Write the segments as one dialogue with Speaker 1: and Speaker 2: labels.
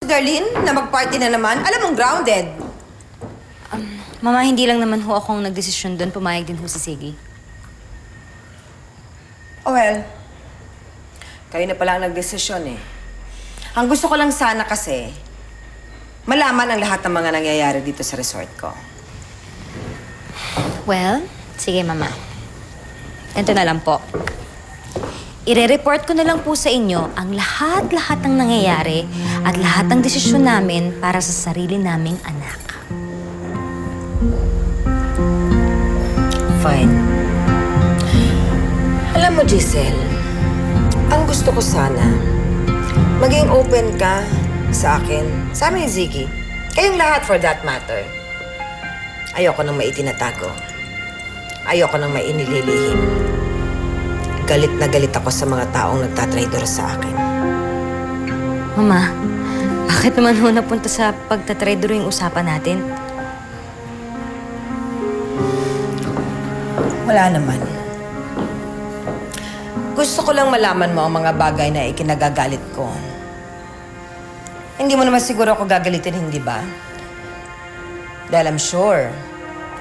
Speaker 1: Darlene, na mag-party na naman. Alam mong grounded.
Speaker 2: Mama, hindi lang naman ho akong nagdesisyon doon. Pumayag din ho si Siggy.
Speaker 1: Oh well, kayo na pala ang nagdesisyon eh. Ang gusto ko lang sana kasi, malaman ang lahat ng mga nangyayari dito sa resort ko.
Speaker 2: Well, sige mama. Ganito na lang po. Ire-report ko na lang po sa inyo ang lahat-lahat ng nangyayari at lahat ng desisyon namin para sa sarili naming anak.
Speaker 1: Fine. Alam mo, Giselle, ang gusto ko sana, maging open ka sa akin, sa amin ni Ziggy. Kayong lahat for that matter. Ayoko nang maitinatago. Ayoko nang mainililihim. Galit na galit ako sa mga taong nagtatraidor sa akin.
Speaker 2: Mama, bakit naman ho napunta sa pagtatraidor yung usapan natin?
Speaker 1: Wala naman. Gusto ko lang malaman mo ang mga bagay na ikinagagalit ko. Hindi mo naman siguro ako gagalitin, hindi ba? Dahil I'm sure,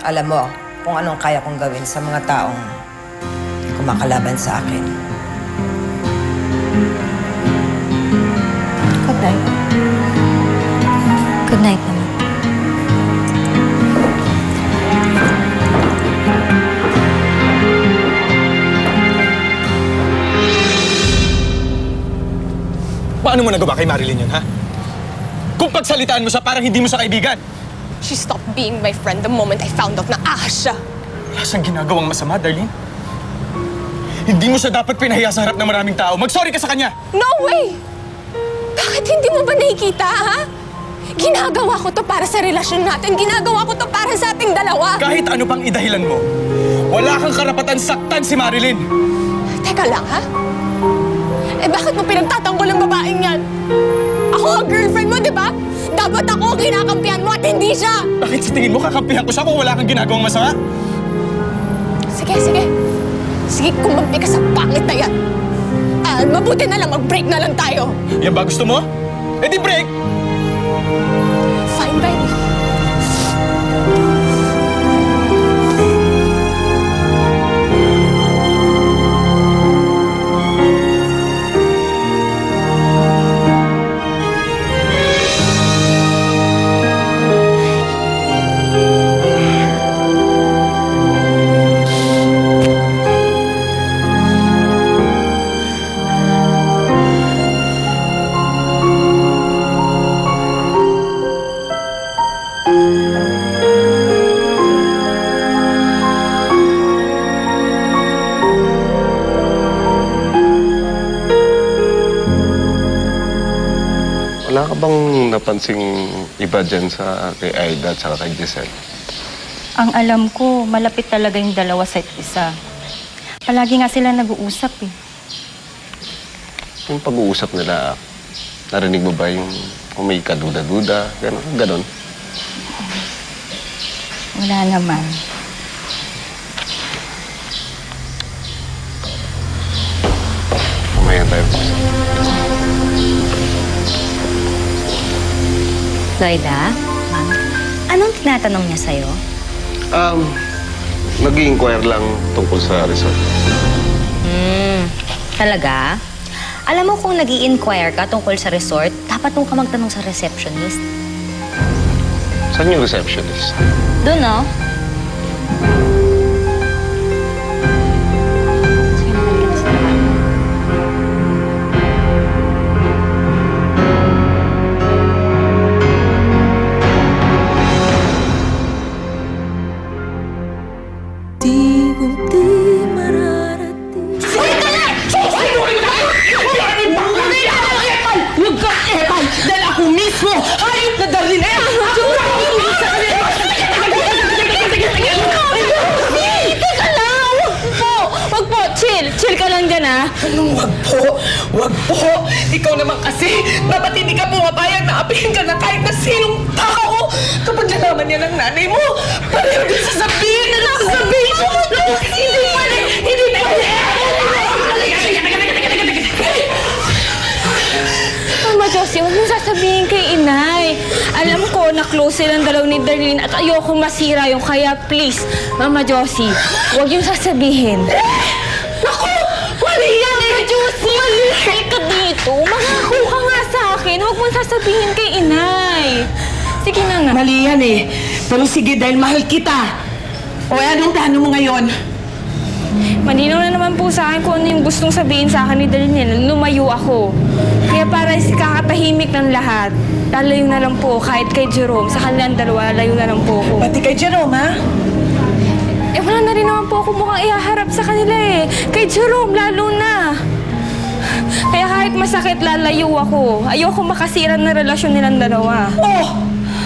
Speaker 1: alam mo kung anong kaya kong gawin sa mga taong kumakalaban sa akin. Good night.
Speaker 2: Good night, Mama.
Speaker 3: Paano mo nagawa kay Marilyn yun, ha? Kung pagsalitaan mo siya, parang hindi mo siya kaibigan.
Speaker 4: She stopped being my friend the moment I found out na ahas siya.
Speaker 3: Wala siyang ginagawang masama, Darlene. Hindi mo siya dapat pinahiya sa harap ng maraming tao. Mag-sorry ka sa kanya!
Speaker 4: No way! Bakit hindi mo ba nakikita, ha? Ginagawa ko to para sa relasyon natin. Ginagawa ko to para sa ating dalawa.
Speaker 3: Kahit ano pang idahilan mo, wala kang karapatan saktan si Marilyn.
Speaker 4: Teka lang, ha? Eh bakit mo pinagtatanggol ang babaeng yan? Ako ang girlfriend mo, di ba? Dapat ako ang kinakampihan mo at hindi siya!
Speaker 3: Bakit sa tingin mo kakampihan ko siya kung wala kang ginagawang masama?
Speaker 4: Sige, sige. Sige, kumampi ka sa pangit na yan. Mabuti na lang, mag-break na lang tayo.
Speaker 3: Yan ba gusto mo? Eh di break!
Speaker 4: Fine by me.
Speaker 5: Wala ka bang napansing iba dyan sa kay Aida at saka kay Giselle?
Speaker 6: Ang alam ko, malapit talaga yung dalawa sa isa. Palagi nga sila nag-uusap eh.
Speaker 5: Yung pag-uusap nila, narinig mo ba yung kung may kaduda-duda, ganon?
Speaker 6: Wala naman.
Speaker 5: Mamaya tayo.
Speaker 2: Loida, anong tinatanong niya sa'yo?
Speaker 5: Nag-i-inquire lang tungkol sa resort.
Speaker 2: Talaga? Alam mo kung nag-i-inquire ka tungkol sa resort, dapat mong ka magtanong sa receptionist.
Speaker 5: Saan yung receptionist?
Speaker 2: Doon, no? Sige, naman ka na sa tapat.
Speaker 7: Huwag kang epal! Dahil ako mismo! Hayop na Darlene!
Speaker 6: Teka lang! Wag po! Chill! Chill ka lang dyan, ha?
Speaker 7: Anong wag po? Wag po! Ikaw naman kasi, dapat hindi ka pumapayag na apihin ka na kahit na sinong tao! Kapag nalaman niya ng nanay mo, pareho din sasabihin na sasabihin mo! Hindi pwede! Hindi pwede!
Speaker 6: Mama Josie, huwag mong sasabihin kay
Speaker 4: na close silang dalaw ni Darlene at ayoko masira yung kaya please, Mama Josie, huwag yung sasabihin.
Speaker 7: Naku! Mali yan eh!
Speaker 4: Josie, mali ka dito. Mangako ka nga sa akin. Huwag mo sasabihin kay inay. Sige na nga.
Speaker 7: Mali yan eh. Pero sige, dahil mahal kita. O anong plano mo ngayon?
Speaker 4: Malinaw na naman po sa akin kung ano yung gustong sabihin sa akin ni Darlene. Lumayo ako. Kaya para kakatahimik ng lahat, lalayo na lang po kahit kay Jerome. Sa kanilang dalawa, lalayo na lang po ako.
Speaker 7: Pati kay Jerome, ha?
Speaker 4: Eh wala na rin naman po ako mukhang ihaharap sa kanila eh. Kay Jerome, lalo na. Kaya kahit masakit, lalayo ako. Ayoko makasira ng relasyon nilang dalawa.
Speaker 7: Oh!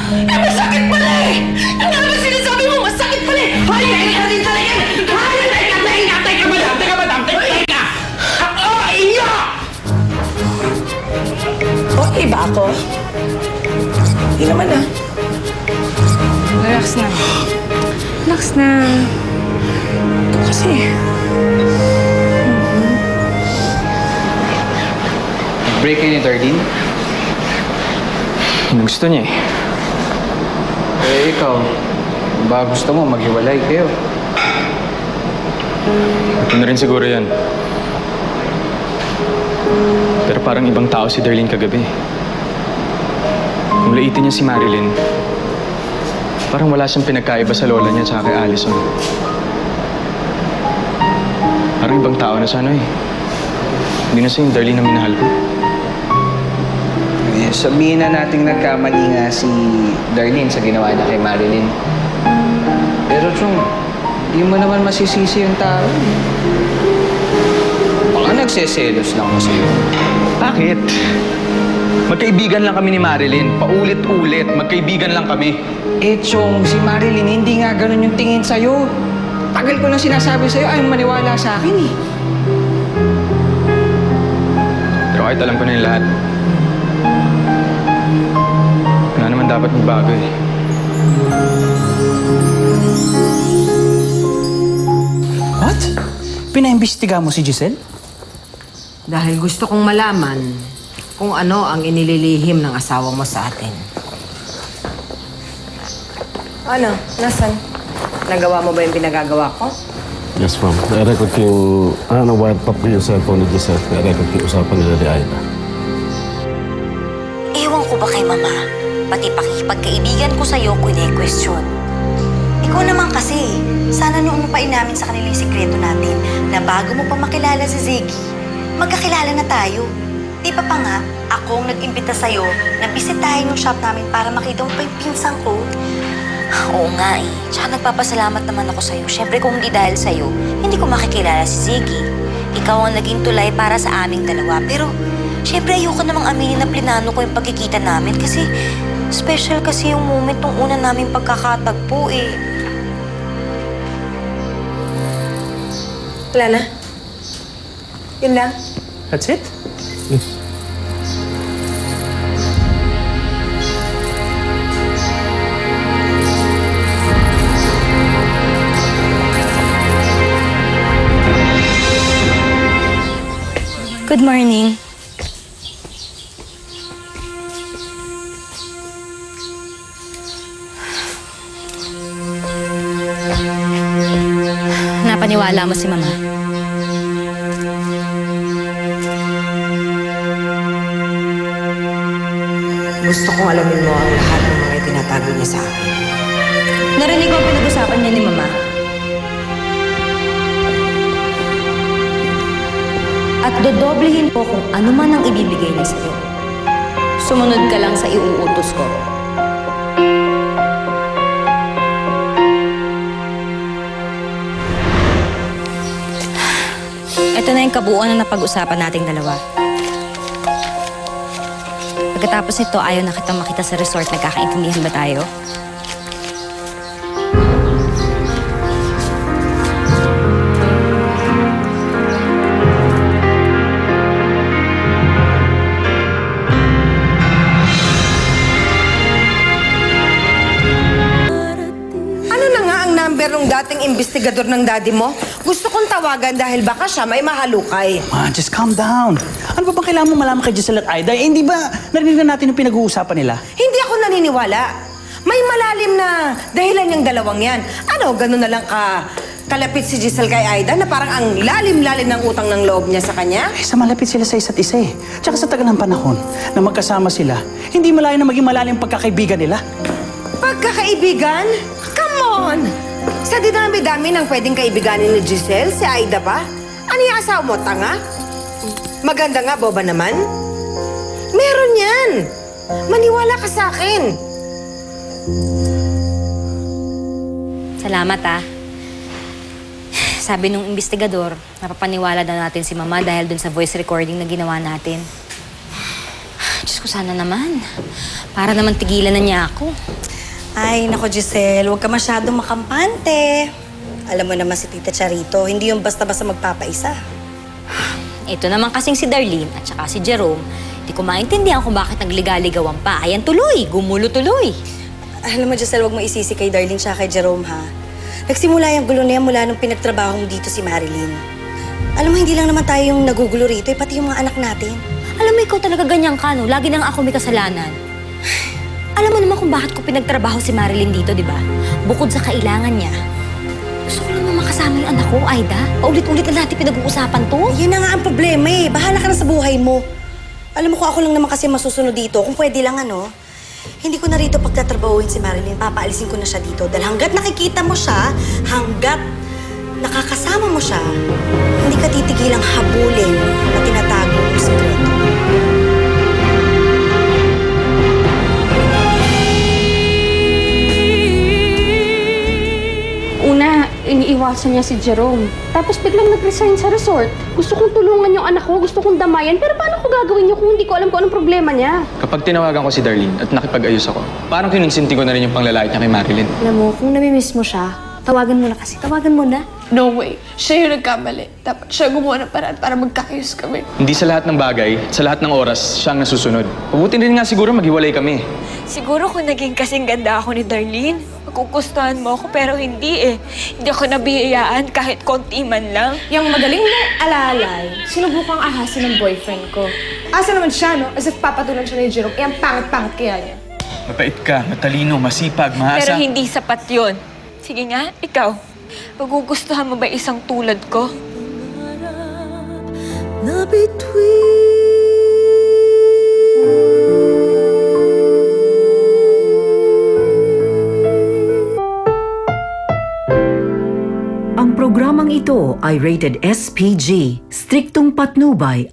Speaker 7: Eh, masakit pala eh! Ano naman sinasabi mo? Masakit pala eh! Hay! Teka madam! Teka! Iya! Oh, iba ako? Hindi naman ah.
Speaker 4: Relax na. Relax na.
Speaker 7: Kasi...
Speaker 8: Break kayo ni Darlene?
Speaker 3: Ano gusto niya eh?
Speaker 8: Eh, ikaw, ba gusto mo maghiwalay kayo?
Speaker 3: Ito na rin siguro yan. Pero parang ibang tao si Darlene kagabi. Kung laitin niya si Marilyn, parang wala siyang pinagkaiba sa lola niya at kay Allison. Parang ibang tao na sana eh. Hindi na siya yung Darlene na minahal ko.
Speaker 8: Eh, sabihin na nating nagkamali nga si Darlene sa ginawa niya kay Marilyn. Pero Chong, di mo naman masisisi yung tao. Baka nagseselos lang kasi yun.
Speaker 3: Bakit? Magkaibigan lang kami ni Marilyn. Paulit-ulit. Magkaibigan lang kami.
Speaker 8: Eh, Chong, si Marilyn, hindi nga ganun yung tingin sa'yo. Tagal ko na sinasabi sa'yo, ayaw maniwala sa akin eh.
Speaker 3: Pero kahit alam ko na yung lahat, wala naman dapat magbago eh.
Speaker 9: What? Pinaimbestiga mo si Giselle?
Speaker 1: Dahil gusto kong malaman kung ano ang inililihim ng asawa mo sa atin. Ano? Nasaan? Nagawa mo ba yung pinagagawa ko?
Speaker 5: Yes, ma'am. Na-record ko yung... na-wiretap ko yung cellphone ni Giselle. Na-record ko yung usapan nila ni Ayla.
Speaker 2: Ewan ko ba kay Mama? Pati pakikipagkaibigan ko sa'yo, kune-question. Ikaw naman kasi, sana noon mo pa inamin sa kanila yung sikreto natin na bago mo pa makilala si Ziggy, magkakilala na tayo. Di ba pa nga, ako ang nag-imbita sa'yo na bisitahin yung shop namin para makita mo pa yung pinsang ko? Oo nga eh. Tsaka nagpapasalamat naman ako sa'yo. Siyempre kung hindi dahil sa'yo, hindi ko makikilala si Ziggy. Ikaw ang naging tulay para sa aming dalawa. Pero, siyempre ayoko namang aminin na plinano ko yung pagkikita namin kasi special kasi yung moment nung una naming pagkakatagpo eh.
Speaker 1: Wala na. Yun lang.
Speaker 9: That's it?
Speaker 5: Yes.
Speaker 2: Good morning. Napaniwala mo si Mama?
Speaker 1: Gusto kong alamin mo ang lahat ng mga itinatago niya sa akin.
Speaker 2: Narinig ko ang pinag-usapan niya ni Mama. At dodoblehin ko kung ano man ang ibibigay niya sa'yo. Sumunod ka lang sa iuutos ko. Ito na yung kabuuan na napag-usapan nating dalawa. Pagkatapos nito, ayaw na kitang makita sa resort. Nagkakaintindihan ba tayo?
Speaker 1: Ng dating investigador ng daddy mo, gusto kong tawagan dahil baka siya may mahalukay.
Speaker 9: Ma, just calm down. Ano ba bang kailangan mo malaman kay Giselle at Aida? Eh, hindi ba narinig na natin yung pinag-uusapan nila?
Speaker 1: Hindi ako naniniwala. May malalim na dahilan yung dalawang yan. Ano, ganun na lang kalapit si Giselle kay Aida na parang ang lalim-lalim ng utang ng loob niya sa kanya?
Speaker 9: Eh, sa malapit sila sa isa't isa eh. Tsaka sa tagal ng panahon na magkasama sila, hindi malayo na maging malalim ang pagkakaibigan nila.
Speaker 1: Pagkakaibigan? Come on! Sa dinami-dami ng pwedeng kaibiganin ni Giselle, si Aida pa? Ano yung asawa mo, tanga? Maganda nga, boba naman. Meron yan! Maniwala ka sa akin.
Speaker 2: Salamat ah. Sabi nung investigador, napapaniwala na natin si Mama dahil dun sa voice recording na ginawa natin. Diyos ko, sana naman. Para naman tigilan na niya ako.
Speaker 10: Ay, nako Giselle, huwag ka masyadong makampante. Alam mo naman si Tita Charito, hindi yung basta-basta magpapaisa.
Speaker 2: Ito naman kasing si Darlene at saka si Jerome, di ko maintindihan kung bakit nagligaw-ligawan pa. Ayan tuloy, gumulo tuloy.
Speaker 10: Alam mo Giselle, huwag mo isisi kay Darlene siya kay Jerome ha. Nagsimula yung gulo na yan mula nung pinagtrabaho mo dito si Marilyn. Alam mo, hindi lang naman tayo yung nagugulo rito, pati yung mga anak natin.
Speaker 2: Alam mo, ikaw talaga ganyan ka, no? Lagi nang ako may kasalanan. Alam mo naman kung bakit ko pinagtrabaho si Marilyn dito, di ba? Bukod sa kailangan niya. Gusto ko naman makasama yung anak ko, Aida. Paulit-ulit na natin pinag-uusapan to.
Speaker 10: Yan na nga ang problema eh. Bahala ka na sa buhay mo. Alam mo kung ako lang naman kasi masusunod dito, kung pwede lang ano, hindi ko na rito pagtatrabahuin si Marilyn. Papaalisin ko na siya dito. Dahil hanggat nakikita mo siya, hanggat nakakasama mo siya, hindi ka titigilang habulin na tinatago mo sikreto.
Speaker 11: Una, iniiwasan niya si Jerome. Tapos biglang nag-resign sa resort. Gusto kong tulungan yung anak ko, gusto kong damayan, pero paano ko gagawin niyo kung hindi ko alam kung anong problema niya?
Speaker 3: Kapag tinawagan ko si Darlene at nakipag-ayos ako, parang kinonsinti ko na rin yung panglalait niya kay Marilyn.
Speaker 11: Alam mo, kung namimiss mo siya, tawagan mo na kasi. Tawagan mo na.
Speaker 7: No way. Siya yung nagkamali. Dapat siya gumawa ng paraan para magkaayos kami.
Speaker 3: Hindi sa lahat ng bagay, sa lahat ng oras, siya ang nasusunod. Mabuti rin nga siguro maghiwalay kami.
Speaker 4: Siguro kung naging kasing ganda ako ni Darlene, magugustuhan mo ako pero hindi eh. Hindi ako nabihiyaan kahit konti man lang.
Speaker 7: Yung magaling na alalay, sinubukang ahasin ng boyfriend ko. Asa naman siya, no? As if papatulan siya ni Jerome. Eh, ang pangit-pangit kaya niya.
Speaker 3: Mabait ka, matalino, masipag, maasa.
Speaker 4: Pero hindi sapat yun. Sige nga, ikaw. Magugustuhan mo ba isang tulad ko?
Speaker 12: Ang programang ito ay rated SPG, striktong patnubay